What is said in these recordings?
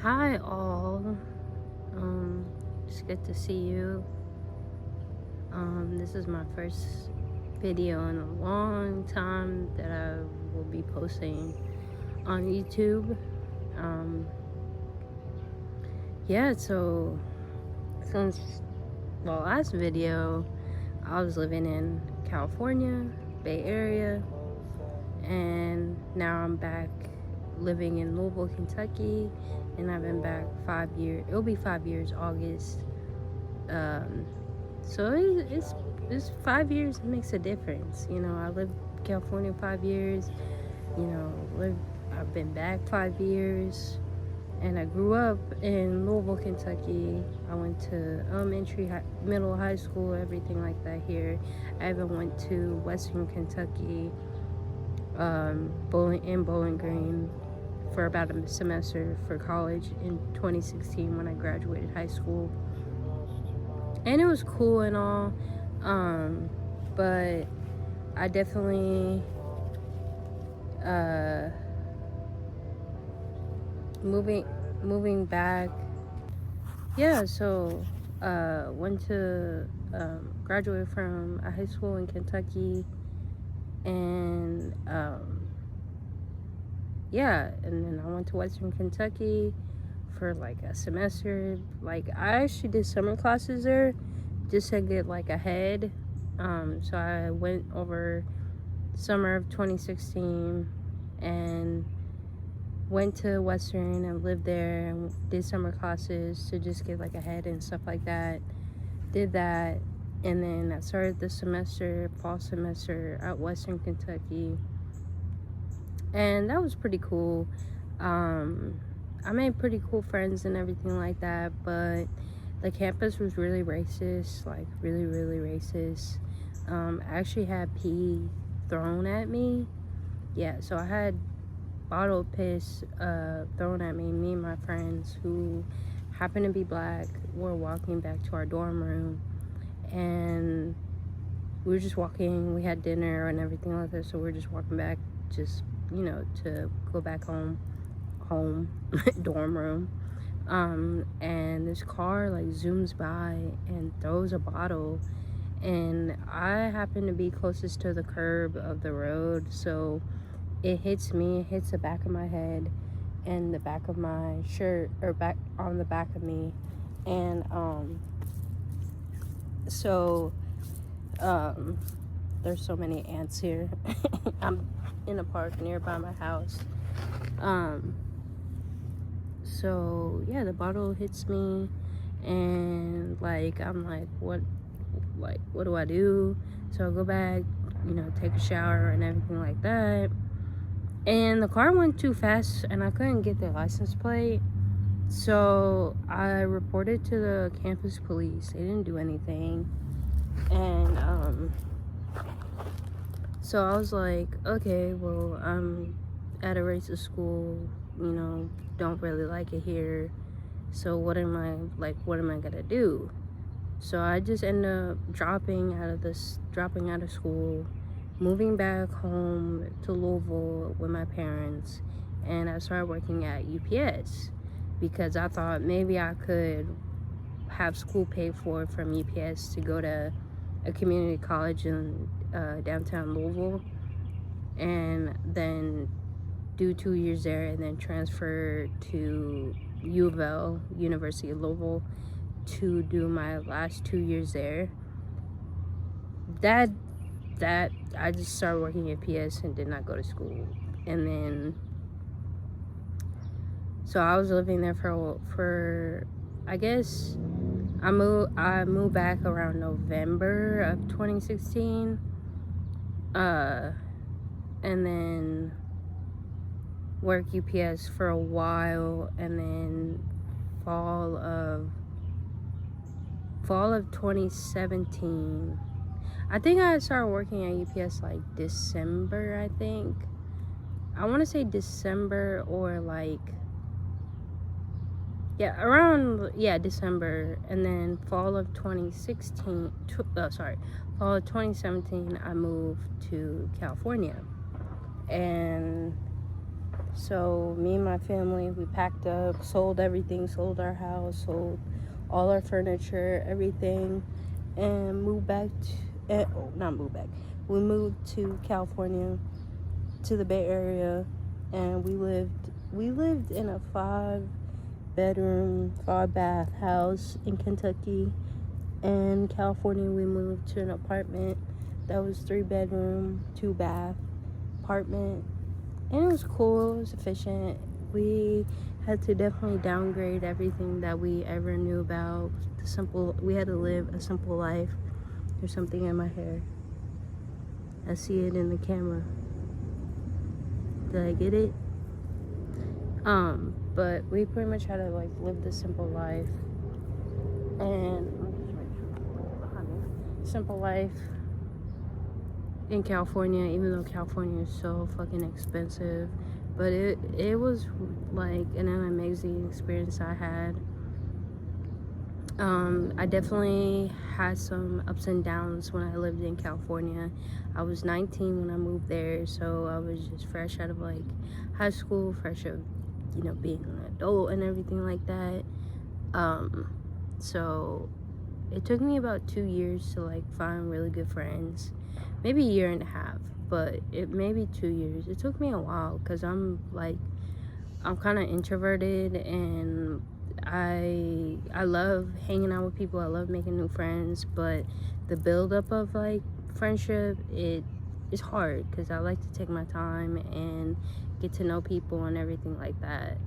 Hi all. It's good to see you. This is my first video in a long time that I will be posting on YouTube. So since the last video, I was living in California, Bay Area, and now I'm back living in Louisville, Kentucky, and I've been back 5 years. It'll be 5 years August. So it's 5 years. It makes a difference. I lived in California 5 years. I've been back 5 years, and I grew up in Louisville, Kentucky. I went to elementary, middle, high school, everything like that here. I even went to Western Kentucky, Bowling Green, for about a semester for college in 2016 when I graduated high school. And it was cool and all, but I definitely moving back. So went to graduate from a high school in Kentucky, and and then I went to Western Kentucky for like a semester. Like, I actually did summer classes there just to get like ahead. So I went over summer of 2016 and went to Western and lived there and did summer classes to just get like ahead and stuff like that. Did that, and then I started the fall semester at Western Kentucky, and that was pretty cool. I made pretty cool friends and everything like that, but the campus was really racist, like really, really racist. I actually had pee thrown at me. So I had bottled piss thrown at me. Me and my friends, who happened to be black, were walking back to our dorm room, and we were just walking. We had dinner and everything like that, so we were just walking back, just to go back home dorm room. And this car like zooms by and throws a bottle, and I happen to be closest to the curb of the road, so it hits me. It hits the back of my head and the back of my shirt, or back on the back of me. And there's so many ants here. I'm in a park nearby my house. The bottle hits me, and like I'm like, what do I do? So I go back, take a shower and everything like that. And the car went too fast, and I couldn't get the license plate. So I reported to the campus police. They didn't do anything. And so I was like, okay, well, I'm at a racist school, don't really like it here. So what am I gonna do? So I just ended up dropping out of school, moving back home to Louisville with my parents, and I started working at UPS because I thought maybe I could have school paid for from UPS to go to a community college in downtown Louisville, and then do 2 years there, and then transfer to U of L, University of Louisville, to do my last 2 years there. That I just started working at PS and did not go to school. And then so I was living there for I guess I moved back around November of 2016, and then worked UPS for a while, and then fall of 2017, I think I started working at UPS like December. I want to say December, or like December. And then fall of 2017, I moved to California. And So me and my family, we packed up, sold everything, sold our house, sold all our furniture, everything, and moved back not moved back. We moved to California, to the Bay Area, and we lived in a 5-bedroom, 5-bath house in Kentucky. In California, we moved to an apartment that was 3-bedroom, 2-bath apartment, and it was cool. It was efficient. We had to definitely downgrade everything that we ever knew about. We had to live a simple life. There's something in my hair. I see it in the camera. Did I get it? But we pretty much had to like live the simple life, and simple life in California, even though California is so fucking expensive. But it was like an amazing experience I had. I definitely had some ups and downs when I lived in California. I was 19 when I moved there, so I was just fresh out of like high school, fresh out, being an adult and everything like that. So it took me about 2 years to like find really good friends, maybe a year and a half, but it maybe 2 years. It took me a while because I'm kind of introverted, and I love hanging out with people. I love making new friends, but the buildup of like friendship, it is hard because I like to take my time and get to know people and everything like that.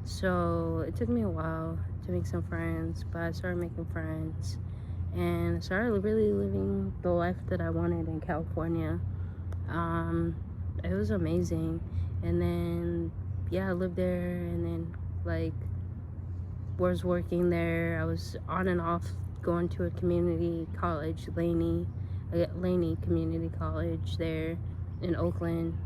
So it took me a while to make some friends, but I started making friends and I started really living the life that I wanted in California. It was amazing. And then I lived there, and then like was working there. I was on and off going to a community college, Laney Community College there in Oakland,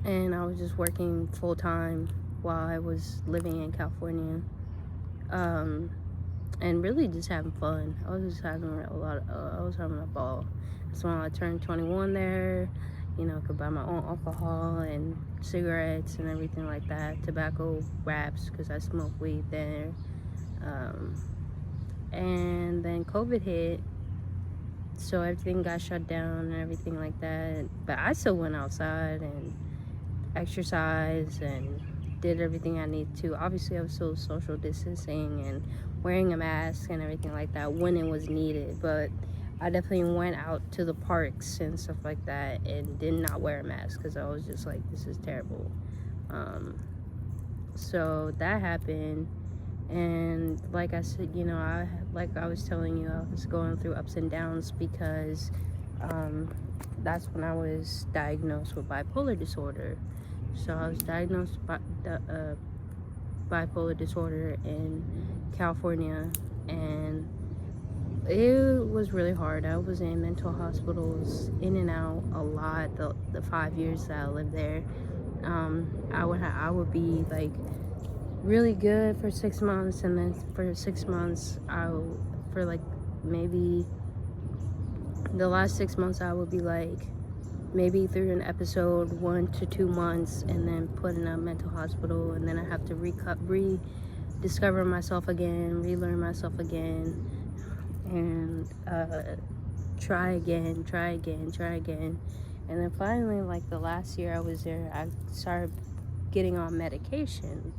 and I was just working full time while I was living in California, and really just having fun. I was just having I was having a ball. So when I turned 21 there, could buy my own alcohol and cigarettes and everything like that, tobacco wraps, because I smoked weed there. And then COVID hit, so everything got shut down and everything like that. But I still went outside and exercised and did everything I needed to. Obviously, I was still social distancing and wearing a mask and everything like that when it was needed, but I definitely went out to the parks and stuff like that and did not wear a mask because I was just like, this is terrible. So that happened, and like I said, I was telling you, I was going through ups and downs because that's when I was diagnosed with bipolar disorder. So I was diagnosed with bipolar disorder in California, and it was really hard. I was in mental hospitals, in and out a lot. The 5 years that I lived there, I would be like really good for 6 months, and then for 6 months, for like maybe the last 6 months, I would be like maybe through an episode 1 to 2 months, and then put in a mental hospital, and then I have to rediscover myself again, relearn myself again, and try again, and then finally, like the last year I was there, I started getting on medication,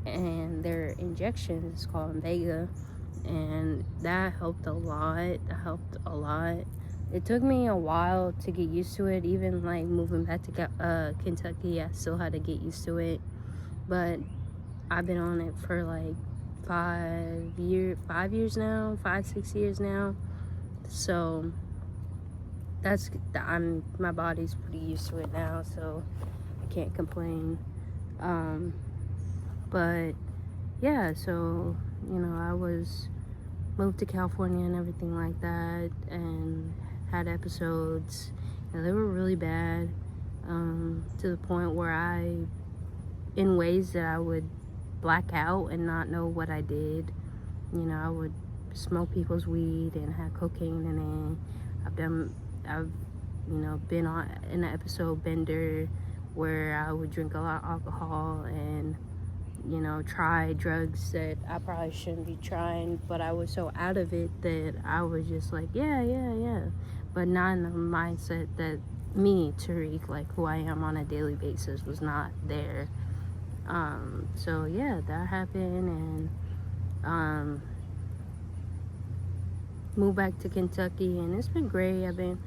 and their injections is called Vega, and that helped a lot. It took me a while to get used to it. Even like moving back to Kentucky, I still had to get used to it, but I've been on it for like 5 years now, 5-6 years now. So my body's pretty used to it now, so I can't complain. But so I was moved to California and everything like that, and had episodes. They were really bad, to the point where in ways that I would black out and not know what I did. I would smoke people's weed and have cocaine in it. I've been on an episode bender where I would drink a lot of alcohol and, you know, try drugs that I probably shouldn't be trying, but I was so out of it that I was just like, yeah, but not in the mindset that me, Tariq, like who I am on a daily basis, was not there. So yeah, that happened, and moved back to Kentucky, and it's been great. I've been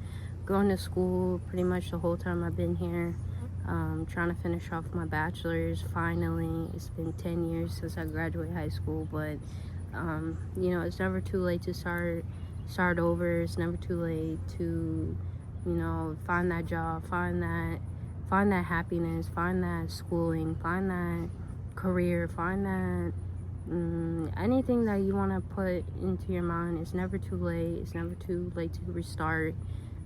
going to school pretty much the whole time I've been here, trying to finish off my bachelor's finally. It's been 10 years since I graduated high school, but you know, it's never too late to start over. It's never too late to, you know, find that job, find that happiness, find that schooling, find that career, find that anything that you want to put into your mind. It's never too late. It's never too late to restart.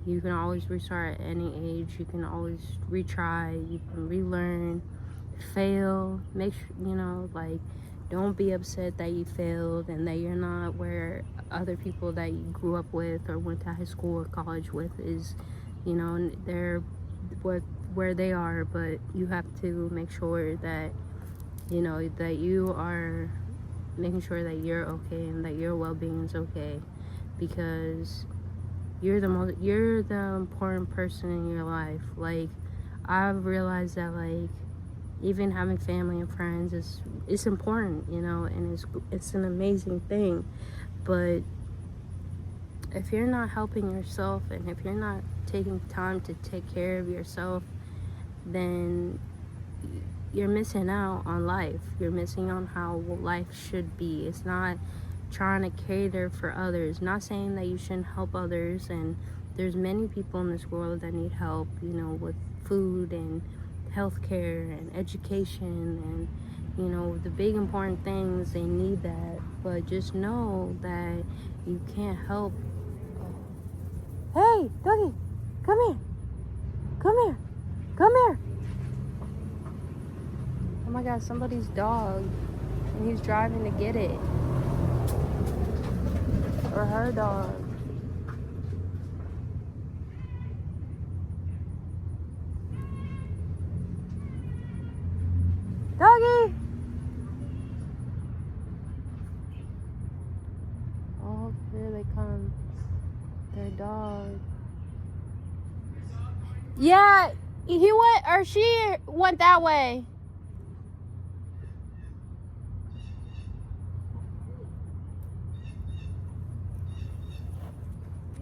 You can always restart at any age. You can always retry. You can relearn, fail. Make sure, you know, like, don't be upset that you failed and that you're not where other people that you grew up with or went to high school or college with is, you know, they're where they are. But you have to make sure that, you know, that you are making sure that you're okay and that your well-being is okay, because you're the important person in your life. Like, I've realized that, like, even having family and friends is important, you know, and it's an amazing thing. But if you're not helping yourself and if you're not taking time to take care of yourself, then you're missing out on life. You're missing on how life should be. It's not trying to cater for others. Not saying that you shouldn't help others, and there's many people in this world that need help, you know, with food and healthcare and education and, you know, the big important things. They need that, but just know that you can't help. Hey, doggy, come here, come here, come here. Oh my God, somebody's dog, and he's driving to get it. Or her dog. Doggy! Oh, here they come. Their dog. Yeah, he went, or she went that way.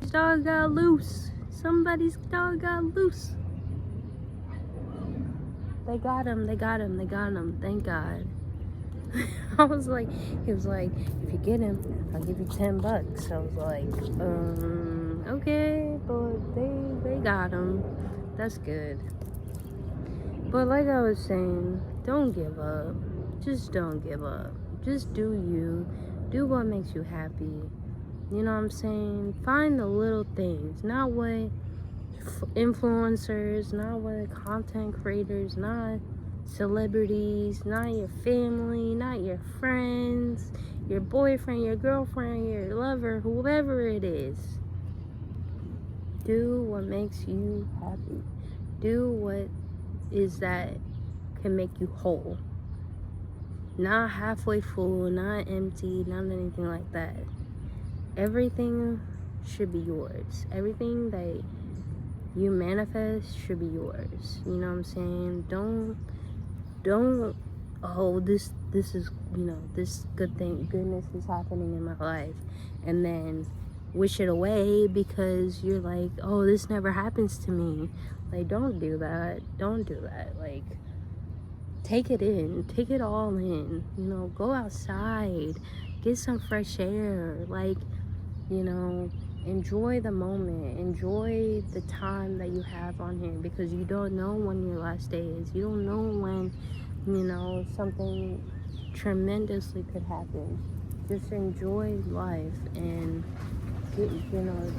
His dog got loose. Somebody's dog got loose. They got him, thank God. I was like, he was like, if you get him, I'll give you $10. I was like, okay, but they got him. That's good. But like I was saying, don't give up. Just don't give up. Just do you. Do what makes you happy. You know what I'm saying? Find the little things, not what influencers, not what content creators, not celebrities, not your family, not your friends, your boyfriend, your girlfriend, your lover, whoever it is. Do what makes you happy. Do what is that can make you whole. Not halfway full, not empty, not anything like that. Everything should be yours. Everything that you manifest should be yours. You know what I'm saying? Don't this is, you know, this goodness is happening in my life, and then wish it away because you're like, oh, this never happens to me. Like, don't do that. Like, take it in, take it all in, you know, go outside, get some fresh air, like, you know, enjoy the moment, enjoy the time that you have on here, because you don't know when your last day is. You don't know when, you know, something tremendously could happen. Just enjoy life and get, you know,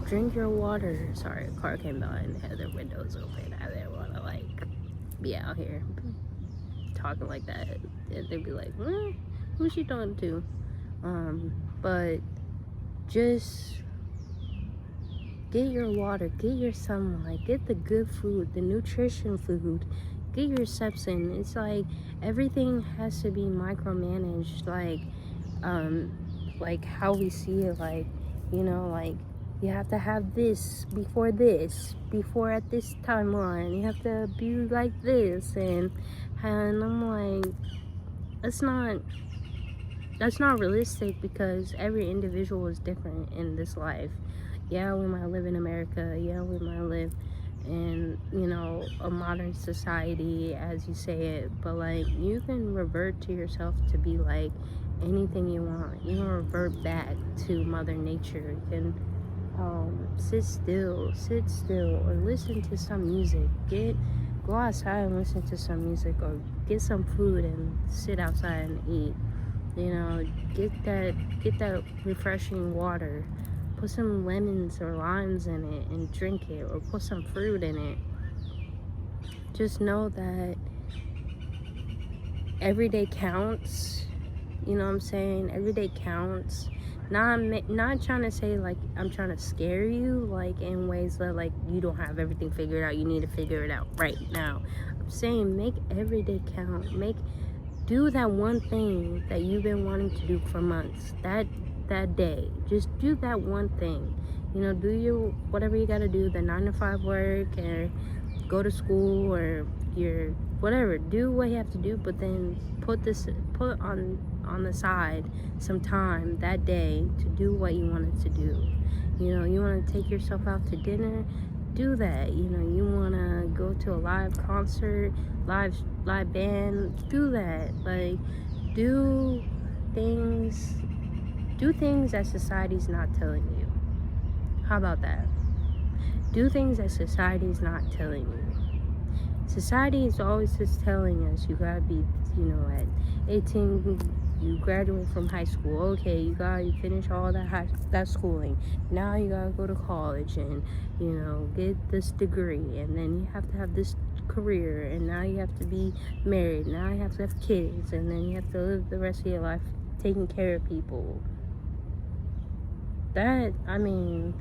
drink your water. Sorry, a car came by and had their windows open. I didn't want to, like, be out here talking like that. And they'd be like, who's she talking to? But just Get your water, get your sunlight, get the good food, the nutrition food, get your steps in. It's like everything has to be micromanaged, like how we see it, like, like you have to have this, before at this timeline, you have to be like this, and I'm like, that's not realistic, because every individual is different in this life. Yeah, we might live in America, yeah, we might live in, a modern society, as you say it, but like, you can revert to yourself to be like anything you want. You can revert back to Mother Nature. You can sit still, or listen to some music. Go outside and listen to some music, or get some food and sit outside and eat. Get that refreshing water. Put some lemons or limes in it and drink it, or put some fruit in it. Just know that every day counts. You know what I'm saying? Every day counts. Not trying to say like I'm trying to scare you, like in ways that like you don't have everything figured out, you need to figure it out right now. I'm saying make every day count. Do that one thing that you've been wanting to do for months. That day, just do that one thing. Do your whatever you gotta do, the 9-to-5 work, or go to school, or your whatever. Do what you have to do, but then put on the side some time that day to do what you wanted to do. You want to take yourself out to dinner, do that. You want to go to a live concert, live band, do that. Like, do things that society's not telling you. How about that? Do things that society's not telling you. Society is always just telling us you gotta be, at 18, you graduate from high school. Okay, you finish all that schooling. Now you gotta go to college and, get this degree. And then you have to have this career. And now you have to be married. Now you have to have kids. And then you have to live the rest of your life taking care of people. I'm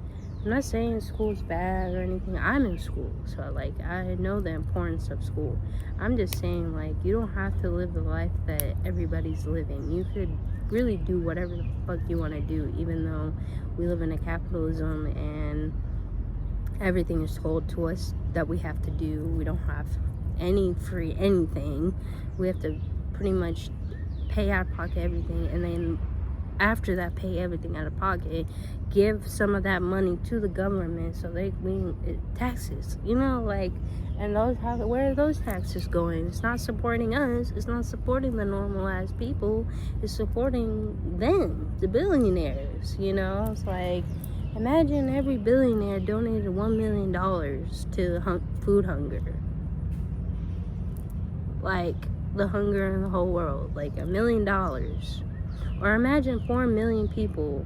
not saying school's bad or anything. I'm in school, so like I know the importance of school. I'm just saying, like, you don't have to live the life that everybody's living. You could really do whatever the fuck you want to do, even though we live in a capitalism and everything is told to us that we have to do. We don't have any free anything. We have to pretty much pay out of pocket everything, and then after that, pay everything out of pocket, give some of that money to the government so they taxes, and where are those taxes going? It's not supporting us. It's not supporting the normal ass people. It's supporting them, the billionaires. It's like, imagine every billionaire donated $1 million to food hunger, like the hunger in the whole world, like $1 million. Or imagine 4 million people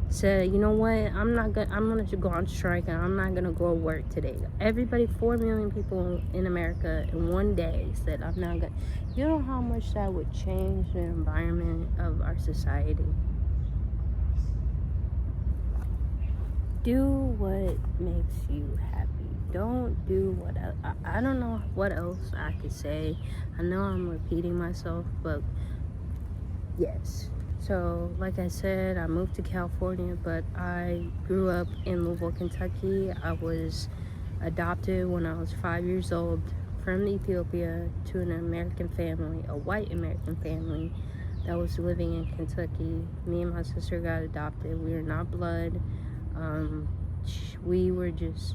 said, you know what, I'm gonna go on strike and I'm not gonna go to work today. Everybody, 4 million people in America in one day said, I'm not gonna. You know how much that would change the environment of our society? Do what makes you happy. Don't do what I don't know what else I could say. I know I'm repeating myself, but yes. So, like I said, I moved to California, but I grew up in Louisville, Kentucky. I was adopted when I was 5 years old from Ethiopia to an American family, a white American family that was living in Kentucky. Me and my sister got adopted. We were not blood. We were just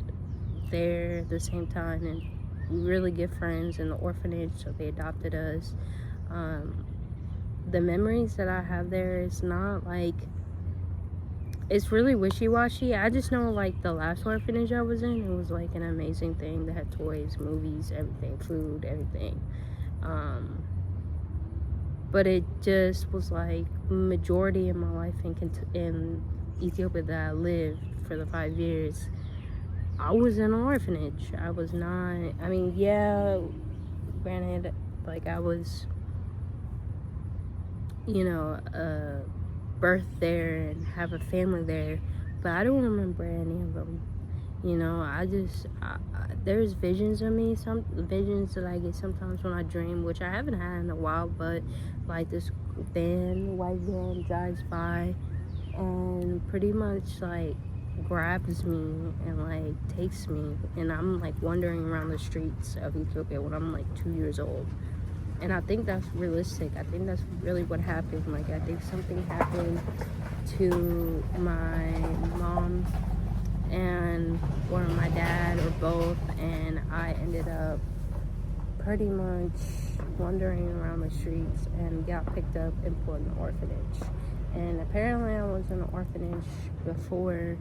there at the same time and really good friends in the orphanage, so they adopted us. The memories that I have there is not like, it's really wishy-washy. I just know, like, the last orphanage I was in, it was like an amazing thing. They had toys, movies, everything, food, everything. But it just was like majority of my life in Ethiopia that I lived for the 5 years, I was in an orphanage. I was not, yeah, granted, like, I was, birthed there and have a family there, but I don't remember any of them. You know, there's visions of me, some visions that I get sometimes when I dream, which I haven't had in a while, but like this white van drives by and pretty much like grabs me and like takes me, and I'm like wandering around the streets of Ethiopia when I'm like 2 years old. And I think that's realistic. I think that's really what happened. Like, I think something happened to my mom and or my dad or both, and I ended up pretty much wandering around the streets and got picked up and put in an orphanage. And apparently I was in an orphanage before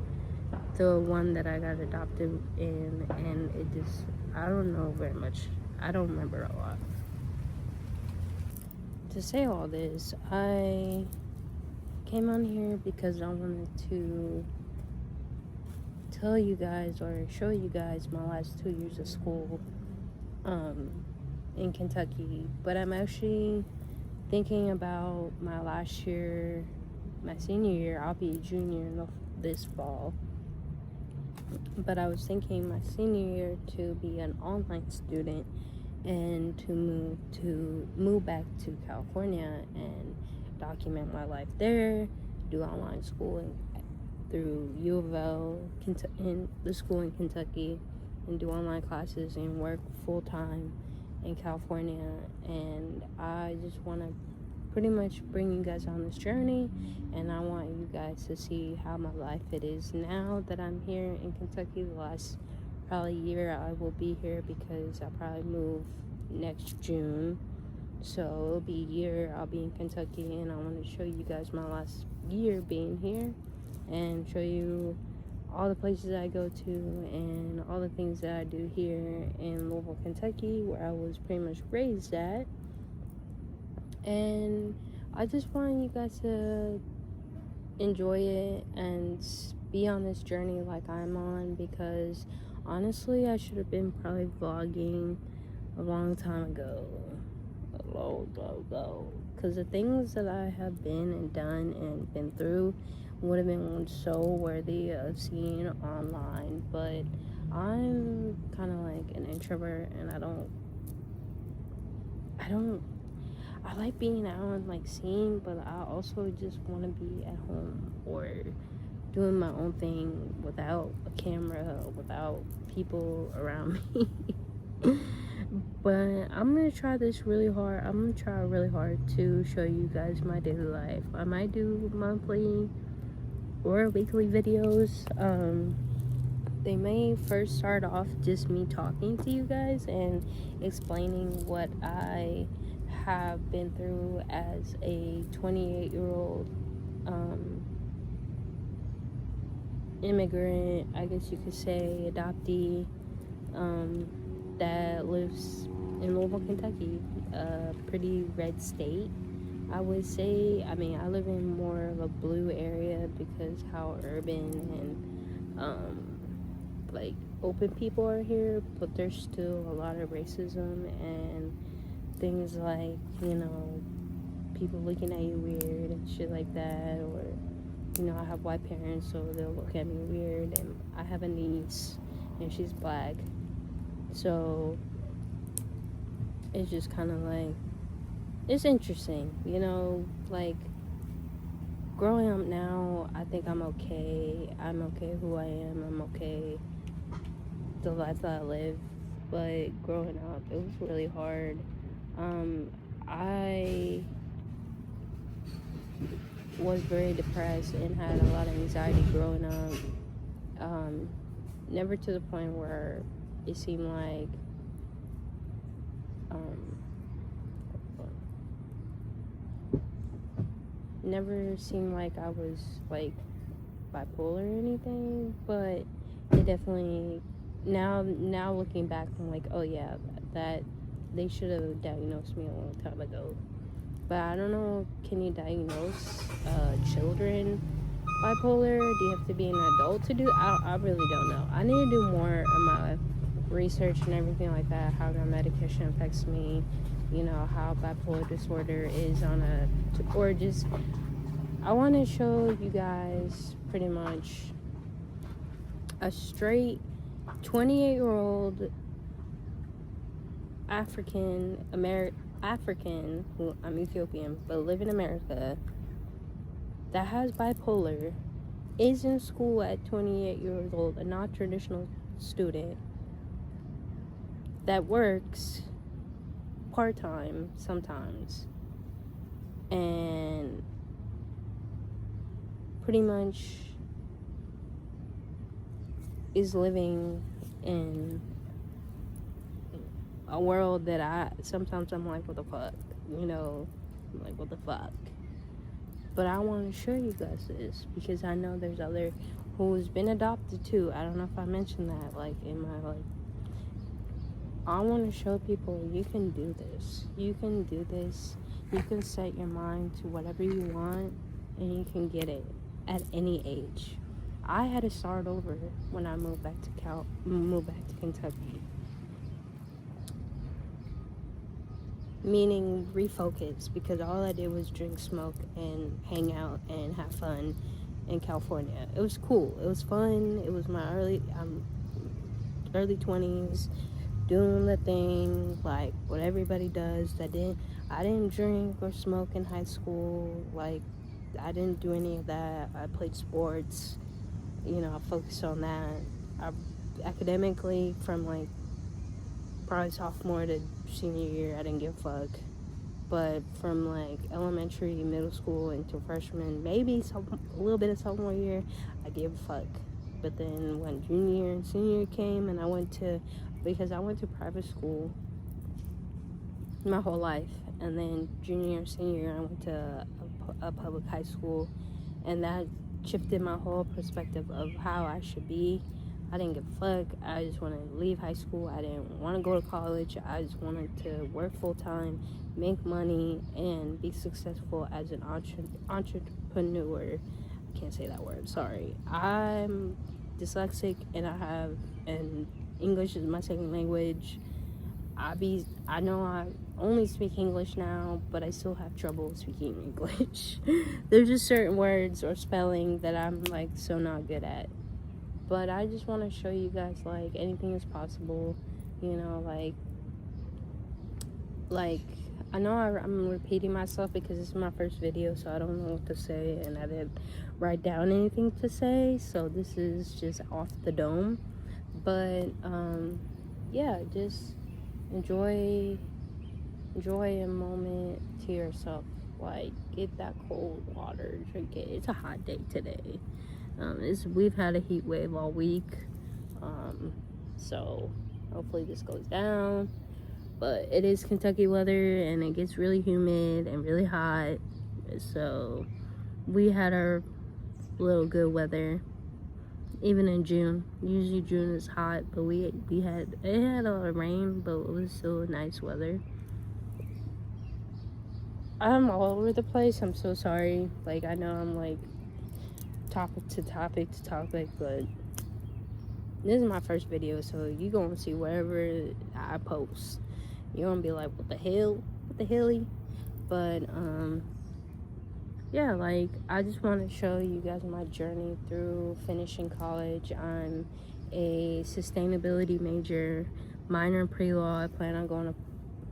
the one that I got adopted in, and it just, I don't know very much. I don't remember a lot. To say all this, I came on here because I wanted to tell you guys or show you guys my last 2 years of school in Kentucky. But I'm actually thinking about my last year, my senior year. I'll be a junior this fall. But I was thinking my senior year to be an online student and to move back to California and document my life there, do online schooling through U of L, in the school in Kentucky, and do online classes and work full-time in California. And I just want to pretty much bring you guys on this journey, and I want you guys to see how my life it is now that I'm here in Kentucky. The last probably year I will be here, because I'll probably move next June, so it'll be a year I'll be in Kentucky. And I want to show you guys my last year being here and show you all the places I go to and all the things that I do here in Louisville, Kentucky, where I was pretty much raised at. And I just want you guys to enjoy it and be on this journey like I'm on, because honestly I should have been probably vlogging a long time ago, because the things that I have been and done and been through would have been so worthy of seeing online. But I'm kind of like an introvert, and I like being out and like seeing, but I also just want to be at home or doing my own thing without a camera, without people around me. But I'm gonna try this really hard. I'm gonna try really hard to show you guys my daily life. I might do monthly or weekly videos. They may first start off just me talking to you guys and explaining what I have been through as a 28-year-old immigrant, I guess you could say, adoptee, that lives in Louisville, Kentucky, a pretty red state, I would say. I mean, I live in more of a blue area because how urban and like open people are here, but there's still a lot of racism and things like, you know, people looking at you weird and shit like that. Or, you know, I have white parents, so they'll look at me weird, and I have a niece and she's black, so it's just kind of like, it's interesting, you know. Like, growing up now, I think I'm okay who I am, I'm okay the life that I live. But growing up, it was really hard. I was very depressed and had a lot of anxiety growing up. Never to the point where it seemed like never seemed like I was like bipolar or anything, but it definitely, now looking back, I'm like, oh yeah, that they should have diagnosed me a long time ago. But I don't know, can you diagnose children bipolar? Do you have to be an adult to do? I really don't know. I need to do more of my research and everything like that, how my medication affects me, you know, how bipolar disorder is on or just, I want to show you guys pretty much a straight 28-year-old African, who I'm Ethiopian, but live in America, that has bipolar, is in school at 28 years old, a non-traditional student, that works part-time sometimes, and pretty much is living in a world that sometimes I'm like, what the fuck, I'm like, what the fuck. But I want to show you guys this because I know there's other who's been adopted too. I don't know if I mentioned that, like, in my, like, I want to show people you can do this. You can do this. You can set your mind to whatever you want, and you can get it at any age. I had to start over when I moved back to Kentucky. Meaning refocus, because all I did was drink, smoke, and hang out and have fun in California. It was cool. It was fun. It was my early 20s, doing the thing like what everybody does. I didn't drink or smoke in high school. Like, I didn't do any of that. I played sports. I focused on that. Academically, from like probably sophomore to senior year, I didn't give a fuck. But from like elementary, middle school into freshman, maybe a little bit of sophomore year, I gave a fuck. But then when junior and senior year came, and because I went to private school my whole life, and then junior and senior year I went to a public high school, and that shifted my whole perspective of how I should be. I didn't give a fuck. I just wanted to leave high school. I didn't want to go to college. I just wanted to work full time, make money, and be successful as an entrepreneur. I can't say that word, sorry. I'm dyslexic, and English is my second language. I know I only speak English now, but I still have trouble speaking English. There's just certain words or spelling that I'm like so not good at. But I just want to show you guys, like, anything is possible, like I know I'm repeating myself because this is my first video, so I don't know what to say, and I didn't write down anything to say, so this is just off the dome. But yeah, just enjoy a moment to yourself. Like, get that cold water, drink it. It's a hot day today. We've had a heat wave all week, so hopefully this goes down. But it is Kentucky weather, and it gets really humid and really hot, so we had our little good weather even in June. Usually June is hot, but it had a lot of rain, but it was still nice weather. I'm all over the place. I'm so sorry. Like, I know I'm like topic to topic, but this is my first video, so you gonna see wherever I post, you're gonna be like, what the hell? But yeah, like, I just want to show you guys my journey through finishing college. I'm a sustainability major, minor in pre-law. I plan on going to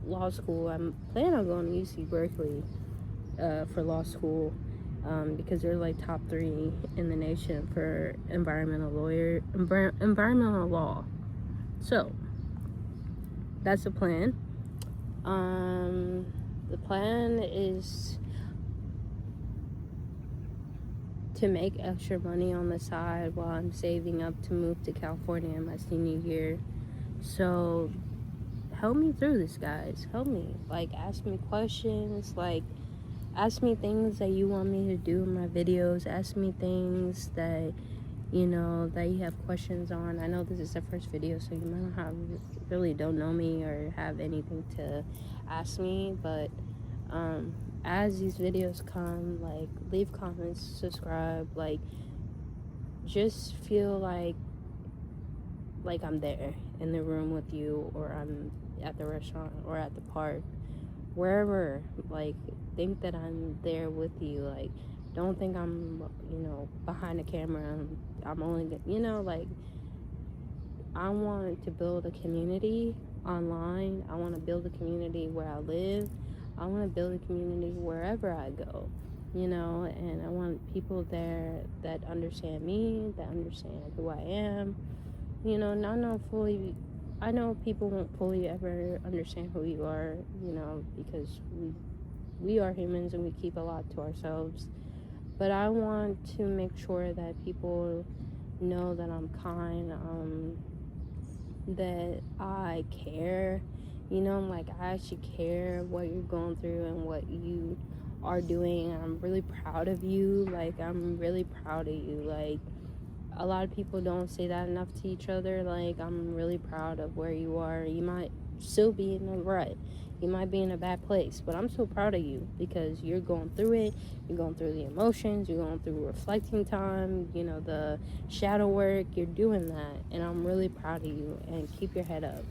law school. I'm planning on going to UC Berkeley for law school, because they're like top 3 in the nation for environmental law. So that's the plan. The plan is to make extra money on the side while I'm saving up to move to California in my senior year. So help me through this, guys. Help me. Like, ask me questions. Like, ask me things that you want me to do in my videos. Ask me things that that you have questions on. I know this is the first video, so you might not really don't know me or have anything to ask me, but as these videos come, like, leave comments, subscribe, like, just feel like I'm there in the room with you, or I'm at the restaurant or at the park, wherever. Like, think that I'm there with you. Like, don't think I'm behind the camera. I'm only like, I want to build a community online. I want to build a community where I live. I want to build a community wherever I go, and I want people there that understand me, that understand who I am. Not know fully. I know people won't fully ever understand who you are, because we are humans and we keep a lot to ourselves. But I want to make sure that people know that I'm kind, that I care, like I actually care what you're going through and what you are doing. I'm really proud of you. Like, I'm really proud of you. Like, a lot of people don't say that enough to each other. Like, I'm really proud of where you are. You might still be in a rut. You might be in a bad place, but I'm so proud of you because you're going through it. You're going through the emotions. You're going through reflecting time, the shadow work. You're doing that, and I'm really proud of you, and keep your head up.